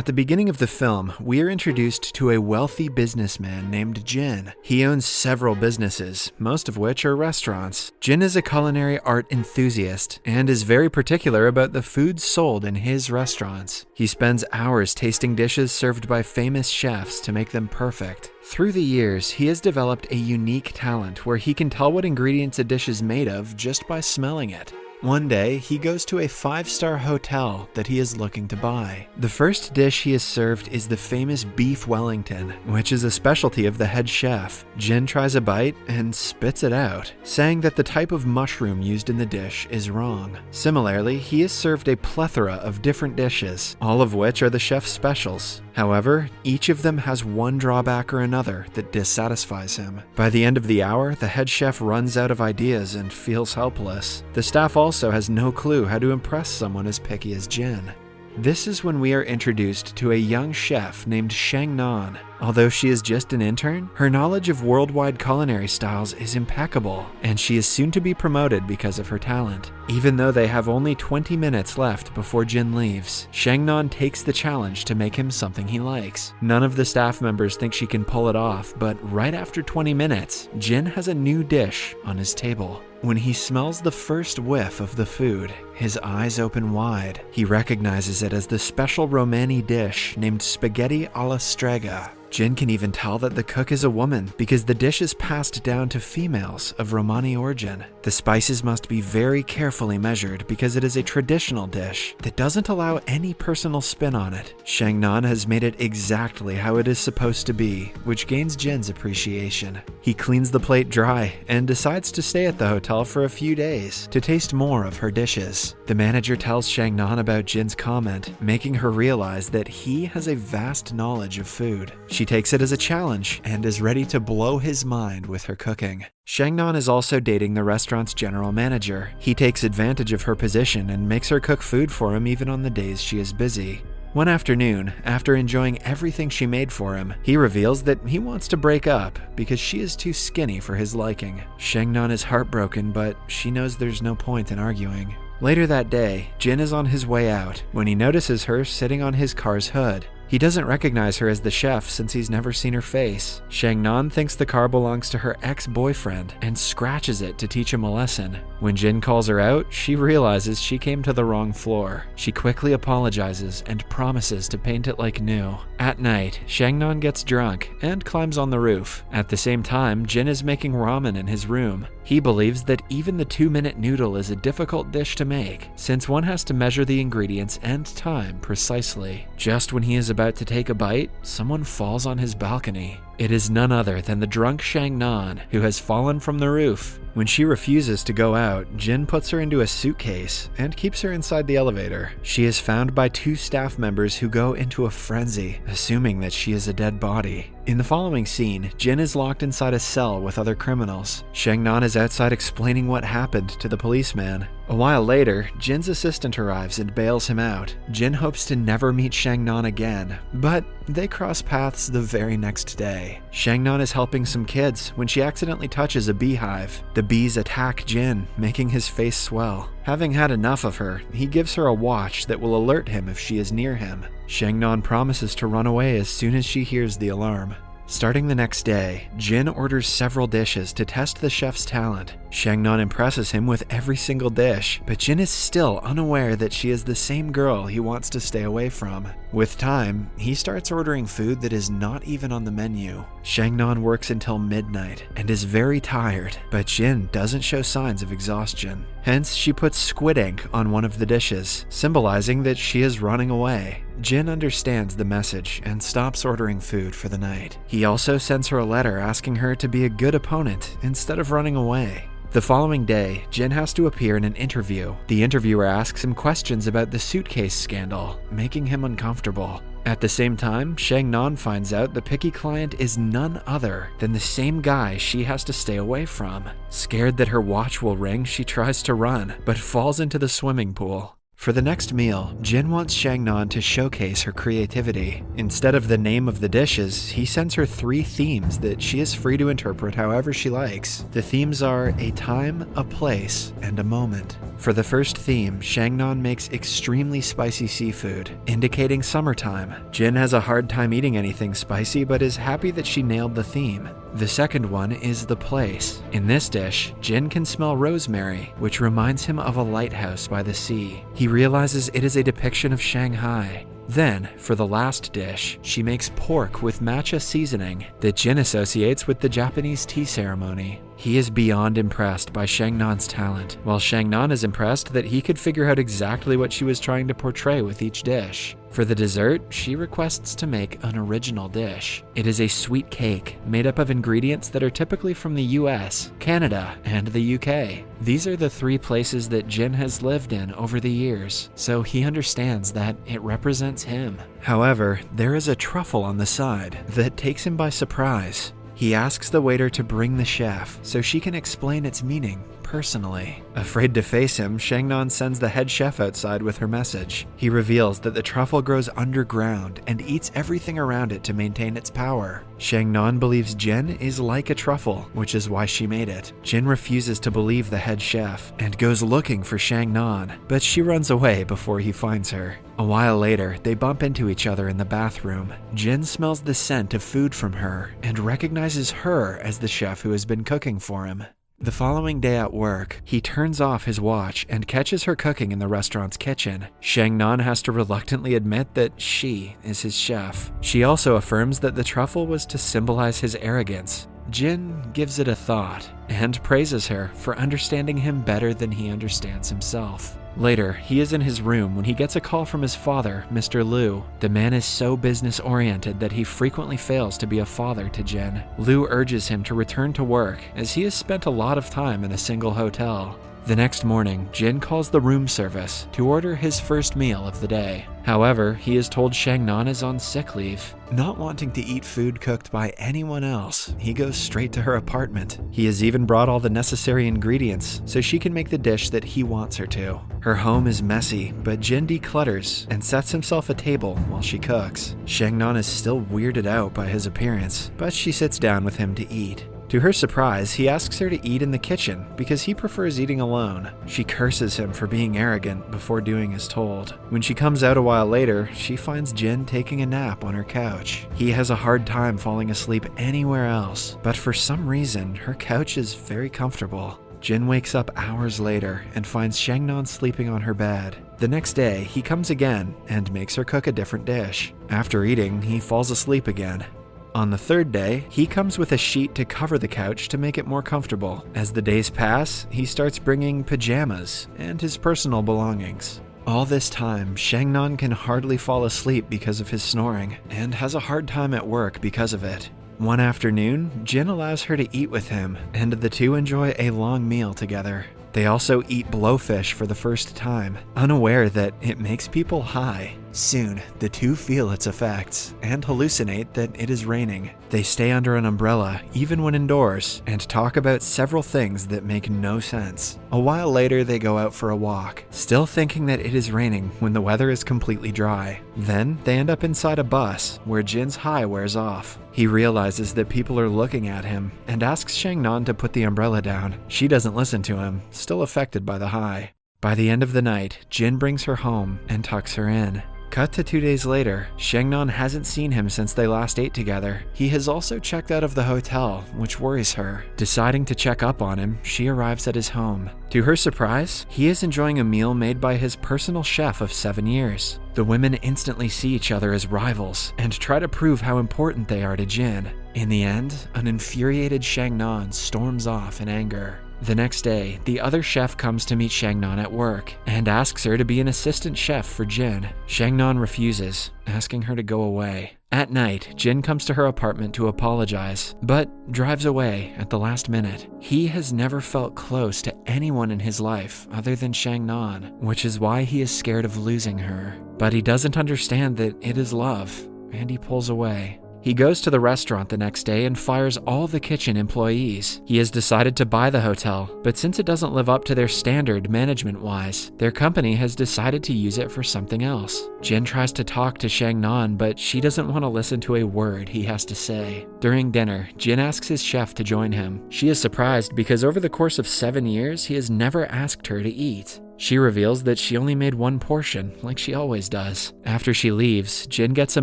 At the beginning of the film, we are introduced to a wealthy businessman named Jin. He owns several businesses, most of which are restaurants. Jin is a culinary art enthusiast and is very particular about the food sold in his restaurants. He spends hours tasting dishes served by famous chefs to make them perfect. Through the years, he has developed a unique talent where he can tell what ingredients a dish is made of just by smelling it. One day, he goes to a 5-star hotel that he is looking to buy. The first dish he is served is the famous beef Wellington, which is a specialty of the head chef. Jin tries a bite and spits it out, saying that the type of mushroom used in the dish is wrong. Similarly, he is served a plethora of different dishes, all of which are the chef's specials. However, each of them has one drawback or another that dissatisfies him. By the end of the hour, the head chef runs out of ideas and feels helpless. The staff also has no clue how to impress someone as picky as Jin. This is when we are introduced to a young chef named Shang-nan. Although she is just an intern, her knowledge of worldwide culinary styles is impeccable, and she is soon to be promoted because of her talent. Even though they have only 20 minutes left before Jin leaves, Shang-nan takes the challenge to make him something he likes. None of the staff members think she can pull it off, but right after 20 minutes, Jin has a new dish on his table. When he smells the first whiff of the food, his eyes open wide. He recognizes it as the special Romani dish named spaghetti alla strega. Jin can even tell that the cook is a woman because the dish is passed down to females of Romani origin. The spices must be very carefully measured because it is a traditional dish that doesn't allow any personal spin on it. Shang-nan has made it exactly how it is supposed to be, which gains Jin's appreciation. He cleans the plate dry and decides to stay at the hotel for a few days to taste more of her dishes. The manager tells Shang-nan about Jin's comment, making her realize that he has a vast knowledge of food. She takes it as a challenge and is ready to blow his mind with her cooking. Shang-nan is also dating the restaurant's general manager. He takes advantage of her position and makes her cook food for him even on the days she is busy. One afternoon, after enjoying everything she made for him, he reveals that he wants to break up because she is too skinny for his liking. Shang-nan is heartbroken, but she knows there's no point in arguing. Later that day, Jin is on his way out when he notices her sitting on his car's hood. He doesn't recognize her as the chef since he's never seen her face. Shang-nan thinks the car belongs to her ex-boyfriend and scratches it to teach him a lesson. When Jin calls her out, she realizes she came to the wrong floor. She quickly apologizes and promises to paint it like new. At night, Shang-nan gets drunk and climbs on the roof. At the same time, Jin is making ramen in his room. He believes that even the 2-minute noodle is a difficult dish to make, since one has to measure the ingredients and time precisely. Just when he is about to take a bite, someone falls on his balcony. It is none other than the drunk Shang-nan, who has fallen from the roof. When she refuses to go out, Jin puts her into a suitcase and keeps her inside the elevator. She is found by 2 staff members who go into a frenzy, assuming that she is a dead body. In the following scene, Jin is locked inside a cell with other criminals. Shang-nan is outside explaining what happened to the policeman. A while later, Jin's assistant arrives and bails him out. Jin hopes to never meet Shang-nan again, but they cross paths the very next day. Shang-nan is helping some kids when she accidentally touches a beehive. The bees attack Jin, making his face swell. Having had enough of her, he gives her a watch that will alert him if she is near him. Shang-nan promises to run away as soon as she hears the alarm. Starting the next day, Jin orders several dishes to test the chef's talent. Shang-nan impresses him with every single dish, but Jin is still unaware that she is the same girl he wants to stay away from. With time, he starts ordering food that is not even on the menu. Shang-nan works until midnight and is very tired, but Jin doesn't show signs of exhaustion. Hence, she puts squid ink on one of the dishes, symbolizing that she is running away. Jin understands the message and stops ordering food for the night. He also sends her a letter asking her to be a good opponent instead of running away. The following day, Jin has to appear in an interview. The interviewer asks him questions about the suitcase scandal, making him uncomfortable. At the same time, Shang-nan finds out the picky client is none other than the same guy she has to stay away from. Scared that her watch will ring, she tries to run, but falls into the swimming pool. For the next meal, Jin wants Shangnan to showcase her creativity. Instead of the name of the dishes, he sends her 3 themes that she is free to interpret however she likes. The themes are a time, a place, and a moment. For the first theme, Shangnan makes extremely spicy seafood, indicating summertime. Jin has a hard time eating anything spicy but is happy that she nailed the theme. The second one is the place. In this dish, Jin can smell rosemary, which reminds him of a lighthouse by the sea. He realizes it is a depiction of Shanghai. Then, for the last dish, she makes pork with matcha seasoning that Jin associates with the Japanese tea ceremony. He is beyond impressed by Shangnan's talent, while Shangnan is impressed that he could figure out exactly what she was trying to portray with each dish. For the dessert, she requests to make an original dish. It is a sweet cake made up of ingredients that are typically from the US, Canada, and the UK. These are the 3 places that Jin has lived in over the years, so he understands that it represents him. However, there is a truffle on the side that takes him by surprise. He asks the waiter to bring the chef so she can explain its meaning personally. Afraid to face him, Shangnan sends the head chef outside with her message. He reveals that the truffle grows underground and eats everything around it to maintain its power. Shangnan believes Jin is like a truffle, which is why she made it. Jin refuses to believe the head chef and goes looking for Shangnan, but she runs away before he finds her. A while later, they bump into each other in the bathroom. Jin smells the scent of food from her and recognizes her as the chef who has been cooking for him. The following day at work, he turns off his watch and catches her cooking in the restaurant's kitchen. Shangnan has to reluctantly admit that she is his chef. She also affirms that the truffle was to symbolize his arrogance. Jin gives it a thought and praises her for understanding him better than he understands himself. Later, he is in his room when he gets a call from his father, Mr. Liu. The man is so business-oriented that he frequently fails to be a father to Jin. Liu urges him to return to work, as he has spent a lot of time in a single hotel. The next morning, Jin calls the room service to order his first meal of the day. However, he is told Shangnan is on sick leave. Not wanting to eat food cooked by anyone else, he goes straight to her apartment. He has even brought all the necessary ingredients so she can make the dish that he wants her to. Her home is messy, but Jin declutters and sets himself a table while she cooks. Shangnan is still weirded out by his appearance, but she sits down with him to eat. To her surprise, he asks her to eat in the kitchen because he prefers eating alone. She curses him for being arrogant before doing as told. When she comes out a while later, she finds Jin taking a nap on her couch. He has a hard time falling asleep anywhere else, but for some reason, her couch is very comfortable. Jin wakes up hours later and finds Shangnan sleeping on her bed. The next day, he comes again and makes her cook a different dish. After eating, he falls asleep again. On the third day, he comes with a sheet to cover the couch to make it more comfortable. As the days pass, he starts bringing pajamas and his personal belongings. All this time, Shangnan can hardly fall asleep because of his snoring and has a hard time at work because of it. One afternoon, Jin allows her to eat with him, and the two enjoy a long meal together. They also eat blowfish for the first time, unaware that it makes people high. Soon, the two feel its effects and hallucinate that it is raining. They stay under an umbrella, even when indoors, and talk about several things that make no sense. A while later, they go out for a walk, still thinking that it is raining when the weather is completely dry. Then, they end up inside a bus, where Jin's high wears off. He realizes that people are looking at him, and asks Shangnan to put the umbrella down. She doesn't listen to him, still affected by the high. By the end of the night, Jin brings her home and tucks her in. Cut to 2 days later, Shangnan hasn't seen him since they last ate together. He has also checked out of the hotel, which worries her. Deciding to check up on him, she arrives at his home. To her surprise, he is enjoying a meal made by his personal chef of 7 years. The women instantly see each other as rivals and try to prove how important they are to Jin. In the end, an infuriated Shangnan storms off in anger. The next day, the other chef comes to meet Shangnan at work and asks her to be an assistant chef for Jin. Shangnan refuses, asking her to go away. At night, Jin comes to her apartment to apologize, but drives away at the last minute. He has never felt close to anyone in his life other than Shangnan, which is why he is scared of losing her. But he doesn't understand that it is love, and he pulls away. He goes to the restaurant the next day and fires all the kitchen employees. He has decided to buy the hotel, but since it doesn't live up to their standard management-wise, their company has decided to use it for something else. Jin tries to talk to Shang-nan, but she doesn't want to listen to a word he has to say. During dinner, Jin asks his chef to join him. She is surprised because over the course of 7 years, he has never asked her to eat. She reveals that she only made one portion, like she always does. After she leaves, Jin gets a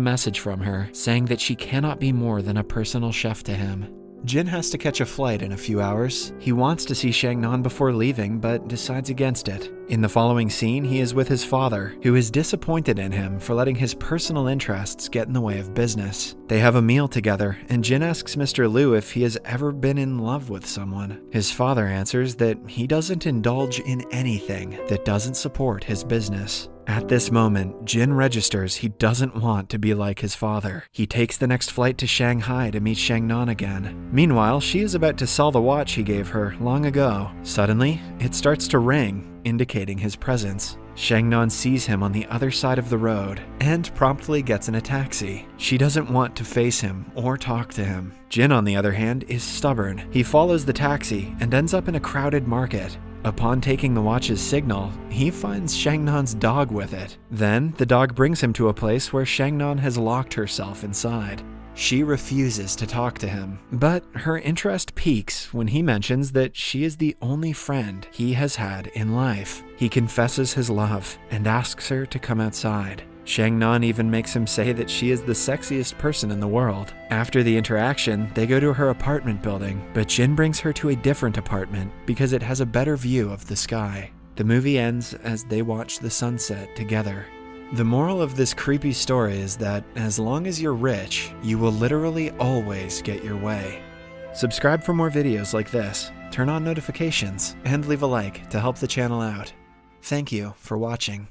message from her, saying that she cannot be more than a personal chef to him. Jin has to catch a flight in a few hours. He wants to see Shang-nan before leaving, but decides against it. In the following scene, he is with his father, who is disappointed in him for letting his personal interests get in the way of business. They have a meal together, and Jin asks Mr. Liu if he has ever been in love with someone. His father answers that he doesn't indulge in anything that doesn't support his business. At this moment, Jin registers he doesn't want to be like his father. He takes the next flight to Shanghai to meet Shang-nan again. Meanwhile, she is about to sell the watch he gave her long ago. Suddenly, it starts to ring, indicating his presence. Shang-nan sees him on the other side of the road and promptly gets in a taxi. She doesn't want to face him or talk to him. Jin, on the other hand, is stubborn. He follows the taxi and ends up in a crowded market. Upon taking the watch's signal, he finds Shang-nan's dog with it. Then, the dog brings him to a place where Shang-nan has locked herself inside. She refuses to talk to him, but her interest peaks when he mentions that she is the only friend he has had in life. He confesses his love and asks her to come outside. Shang-nan even makes him say that she is the sexiest person in the world. After the interaction, they go to her apartment building, but Jin brings her to a different apartment because it has a better view of the sky. The movie ends as they watch the sunset together. The moral of this creepy story is that as long as you're rich, you will literally always get your way. Subscribe for more videos like this, turn on notifications, and leave a like to help the channel out. Thank you for watching.